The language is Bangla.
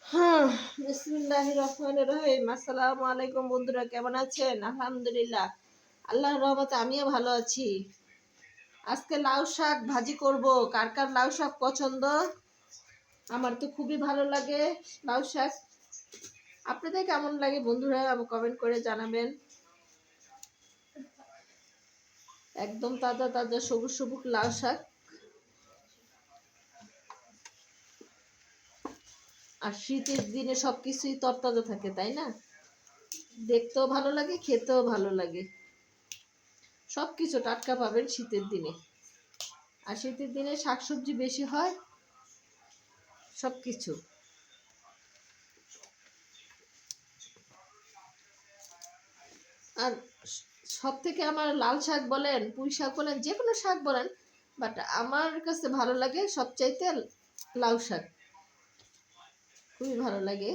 হ্যাঁ, বিসমিল্লাহির রহমানির রহিম। আসসালামু আলাইকুম বন্ধুরা, কেমন আছেন? আলহামদুলিল্লাহ, আল্লাহর রহমতে আমিও ভালো আছি। আজকে লাউ শাক ভাজি করব। কার কার লাউ শাক পছন্দ? আমার তো খুবই ভালো লাগে লাউ শাক। আপনাদের কেমন লাগে বন্ধুরা? কমেন্ট করে জানাবেন। একদম তাজা তাজা সবুজ সবুজ লাউ শাক। আর শীতের দিনে সবকিছুই তরতাজা থাকে, তাই না? দেখতেও ভালো লাগে, খেতেও ভালো লাগে। সবকিছু টাটকা পাবেন শীতের দিনে। আর শীতের দিনে শাকসবজি বেশি হয়, সবকিছু। আর সব থেকে আমার লাল শাক বলেন, পুঁই শাক বলেন, যে কোনো শাক বলেন, বাট আমার কাছে ভালো লাগে সবচাইতে লাউ শাক, খুবই ভালো লাগে।